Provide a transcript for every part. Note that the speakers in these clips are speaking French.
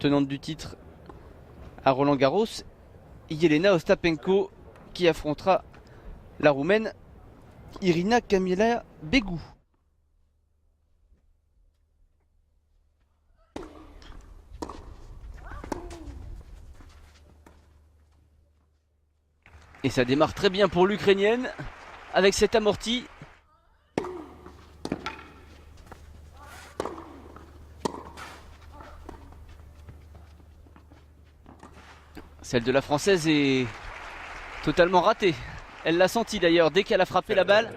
tenante du titre à Roland-Garros, Jelena Ostapenko, qui affrontera la Roumaine Irina Camelia Begu. Et ça démarre très bien pour l'Ukrainienne avec cet amorti. Celle de la Française est totalement ratée. Elle l'a senti d'ailleurs dès qu'elle a frappé la balle.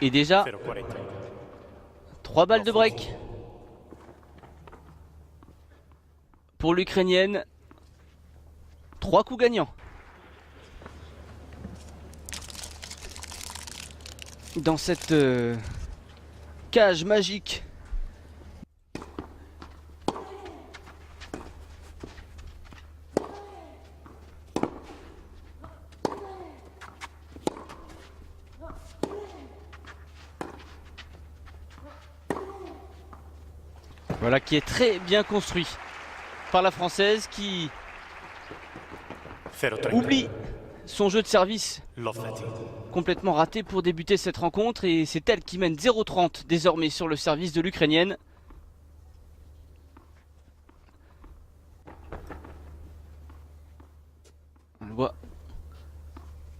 Et déjà 3 balles de break pour l'Ukrainienne. 3 coups gagnants. Dans cette cage magique. Voilà, qui est très bien construit par la Française, qui oublie son jeu de service complètement raté pour débuter cette rencontre, et c'est elle qui mène 0-30 désormais sur le service de l'Ukrainienne. On le voit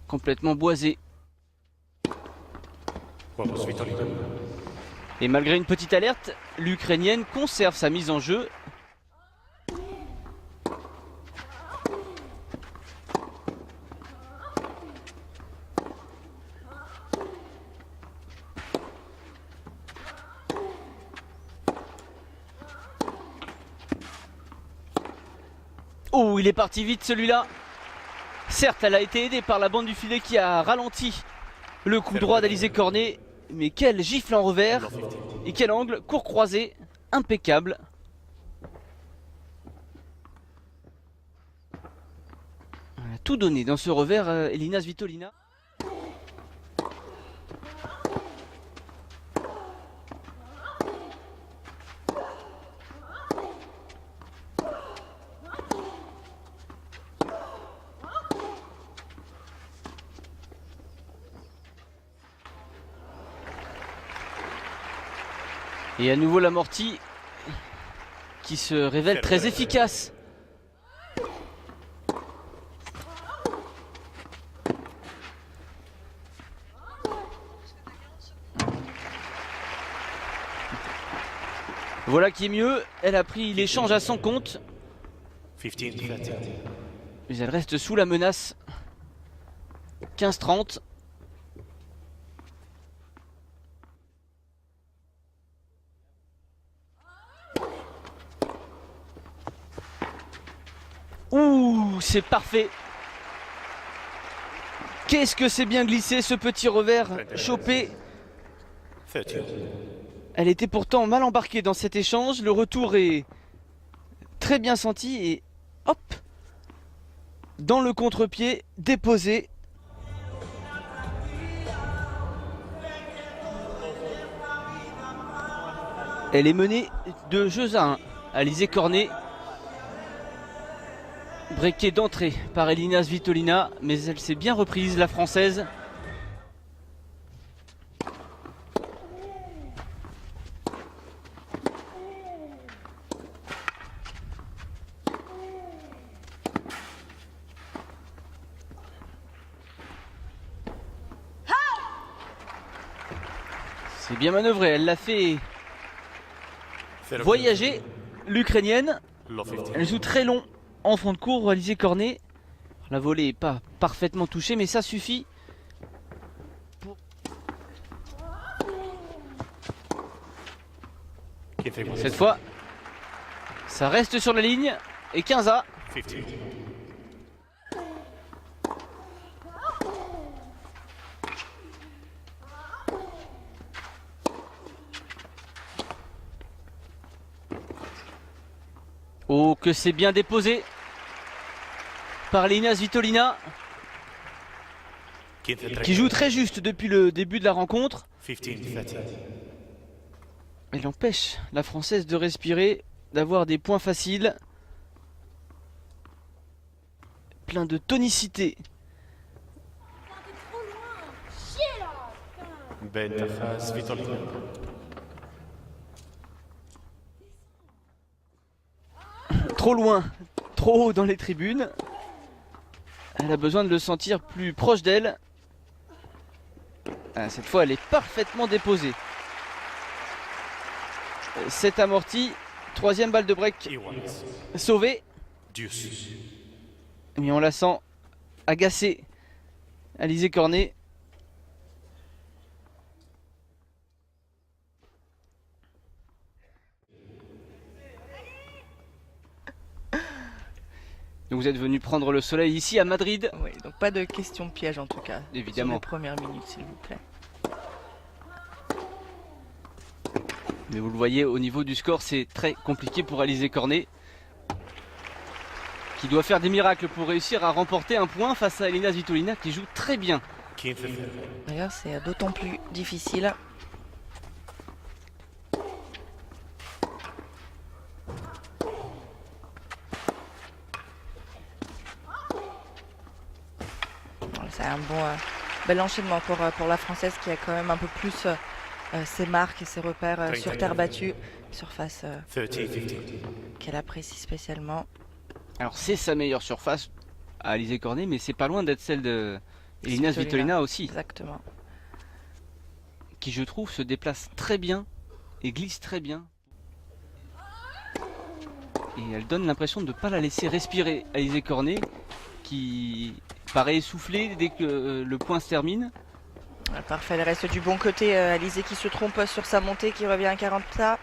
complètement boisé. Et malgré une petite alerte, l'Ukrainienne conserve sa mise en jeu. Oh, il est parti vite celui-là. Certes, elle a été aidée par la bande du filet qui a ralenti le coup droit d'Alizé Cornet. Mais quel gifle en revers. Et quel angle, court croisé, impeccable. Elle a tout donné dans ce revers, Elina Svitolina. Et à nouveau l'amorti qui se révèle très efficace. Voilà qui est mieux, elle a pris l'échange à son compte. Mais elle reste sous la menace. 15-30. Ouh, c'est parfait. Qu'est-ce que c'est bien glissé ce petit revers chopé. Elle était pourtant mal embarquée dans cet échange. Le retour est très bien senti et hop, dans le contre-pied, déposé. Elle est menée de jeux à 1. Alizé Cornet. Breaké d'entrée par Elina Svitolina, mais elle s'est bien reprise, la Française. C'est bien manœuvré, elle l'a fait voyager, l'Ukrainienne. Elle joue très long en fond de cours, Alizé Cornet. La volée n'est pas parfaitement touchée, mais ça suffit. Cette fois, ça reste sur la ligne. Et 15-A. Oh, que c'est bien déposé. par Elina Svitolina, qui joue très juste depuis le début de la rencontre. Elle empêche la Française de respirer, d'avoir des points faciles. Plein de tonicité. Trop loin, trop haut dans les tribunes. Elle a besoin de le sentir plus proche d'elle. Cette fois, elle est parfaitement déposée. C'est amorti. Troisième balle de break sauvée. Mais on la sent agacée. Alizé Cornet. Donc vous êtes venu prendre le soleil ici à Madrid. Oui, donc pas de questions pièges en tout cas. Évidemment. Sur les premières minutes, s'il vous plaît. Mais vous le voyez, au niveau du score, c'est très compliqué pour Alizé Cornet, qui doit faire des miracles pour réussir à remporter un point face à Elina Svitolina, qui joue très bien. D'ailleurs, c'est d'autant plus difficile. C'est un bon bel enchaînement pour la Française qui a quand même un peu plus ses marques et ses repères sur terre battue, surface qu'elle apprécie spécialement. Alors c'est sa meilleure surface à Alizé Cornet, mais c'est pas loin d'être celle de Elina Svitolina aussi. Exactement. Qui je trouve se déplace très bien et glisse très bien. Et elle donne l'impression de ne pas la laisser respirer, Alizé Cornet, qui paraît essoufflée dès que le point se termine. Parfait, elle reste du bon côté. Alizé qui se trompe sur sa montée, qui revient à 40 là.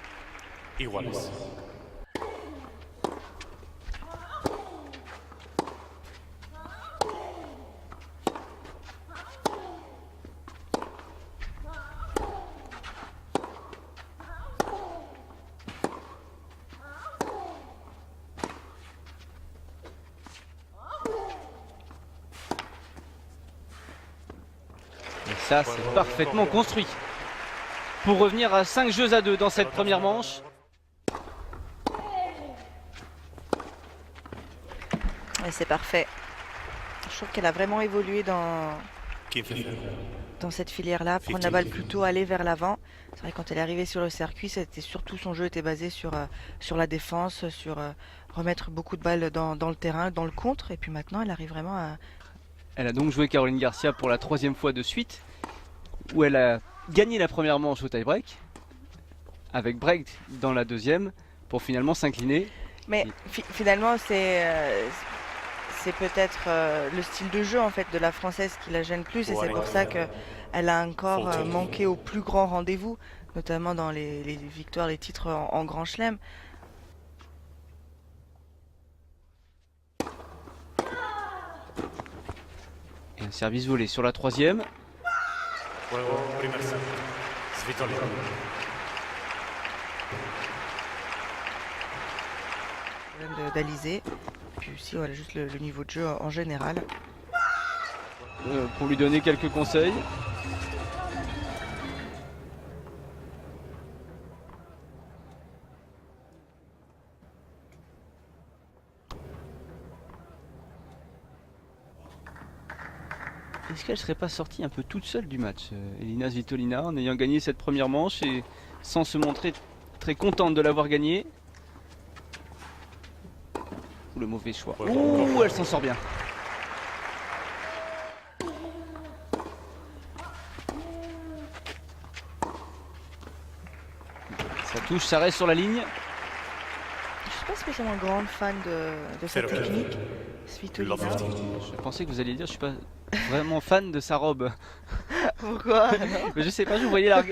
Ça, c'est parfaitement construit. Pour revenir à 5 jeux à 2 dans cette première manche. Et c'est parfait. Je trouve qu'elle a vraiment évolué dans cette filière-là. Prendre la balle plutôt, aller vers l'avant. C'est vrai que quand elle est arrivée sur le circuit, c'était surtout son jeu était basé sur la défense, sur remettre beaucoup de balles dans le terrain, dans le contre. Et puis maintenant, elle arrive vraiment à... Elle a donc joué Caroline Garcia pour la 3e fois de suite, où elle a gagné la première manche au tie-break, avec break dans la deuxième, pour finalement s'incliner. Mais finalement, c'est peut-être le style de jeu en fait de la Française qui la gêne plus, et c'est pour ça qu'elle a encore manqué au plus grand rendez-vous, notamment dans les victoires, les titres en Grand Chelem. Et un service volé sur la 3e. D'Alizé. Puis aussi voilà, juste le niveau de jeu en général. Pour lui donner quelques conseils. Est-ce qu'elle serait pas sortie un peu toute seule du match, Elina Svitolina, en ayant gagné cette première manche et sans se montrer très contente de l'avoir gagnée? Ou le mauvais choix. Ouh, elle s'en sort bien. Ça touche, ça reste sur la ligne. Je suis pas spécialement grande fan de cette technique. Svitolina. Je pensais que vous alliez dire je suis pas vraiment fan de sa robe. Pourquoi? Mais je sais pas, je vous voyais la...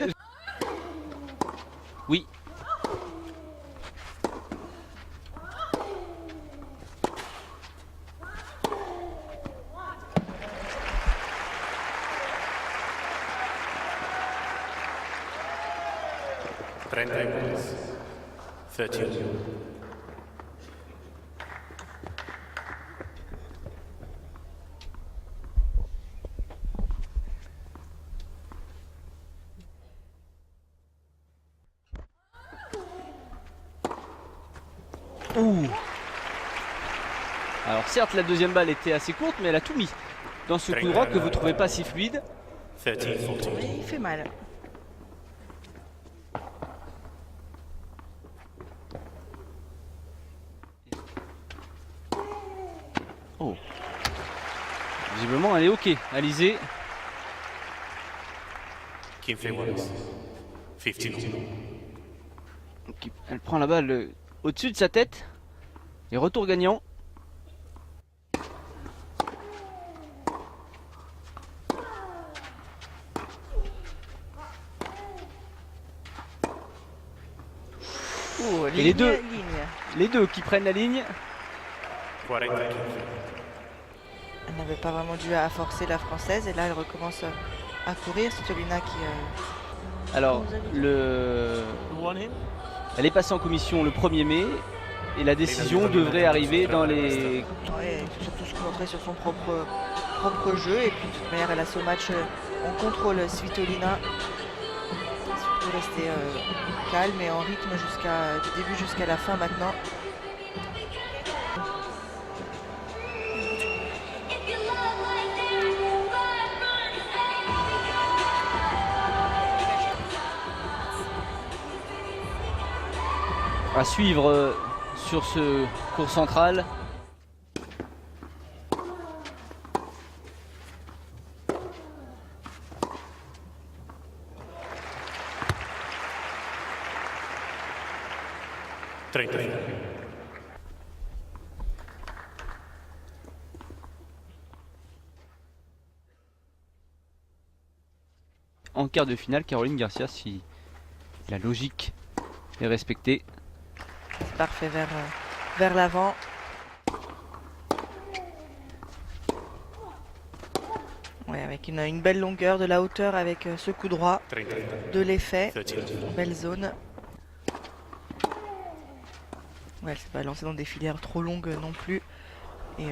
Oui. Ouh. Alors certes la deuxième balle était assez courte, mais elle a tout mis dans ce coup droit que vous trouvez pas si fluide. Mais il fait mal. Oh. Visiblement elle est ok, Alizé. Elle prend la balle au-dessus de sa tête. Et retour gagnant. Oh, Et les deux qui prennent la ligne. Elle n'avait pas vraiment dû à forcer la française et là elle recommence à courir. Svitolina qui... Alors, elle est passée en commission le 1er mai et la décision devrait arriver dans les... Ouais, surtout se concentrer sur son propre jeu et puis de toute manière elle a ce match en contrôle. Svitolina surtout rester calme et en rythme du début jusqu'à la fin maintenant. À suivre sur ce cours central. En quart de finale, Caroline Garcia, si la logique est respectée. C'est parfait vers l'avant. Ouais, avec une belle longueur, de la hauteur avec ce coup droit, de l'effet, belle zone. Ouais, elle s'est pas lancée dans des filières trop longues non plus. Et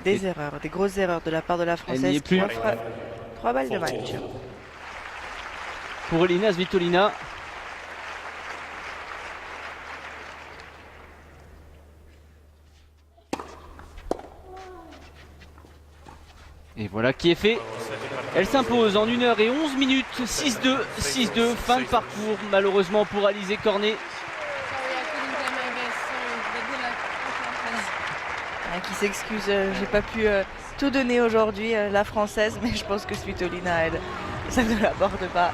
des erreurs, des grosses erreurs de la part de la Française qui offre 3 balles de match. Pour Elina Svitolina. Et voilà qui est fait. Elle s'impose en 1h11 minutes, 6-2, 6-2, fin de parcours malheureusement pour Alizé Cornet. Qui s'excuse, j'ai pas pu tout donner aujourd'hui, la Française, mais je pense que Svitolina, elle, ça ne l'aborde pas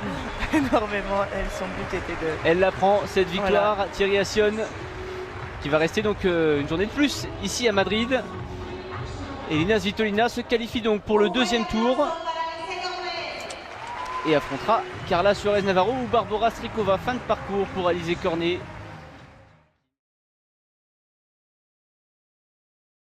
énormément. Son but était de... Elle la prend, cette victoire, voilà. Thierry Assion, qui va rester donc une journée de plus ici à Madrid. Elina Svitolina se qualifie donc pour le deuxième tour et affrontera Carla Suarez Navarro ou Barbora Strikova. Fin de parcours pour Alizé Cornet.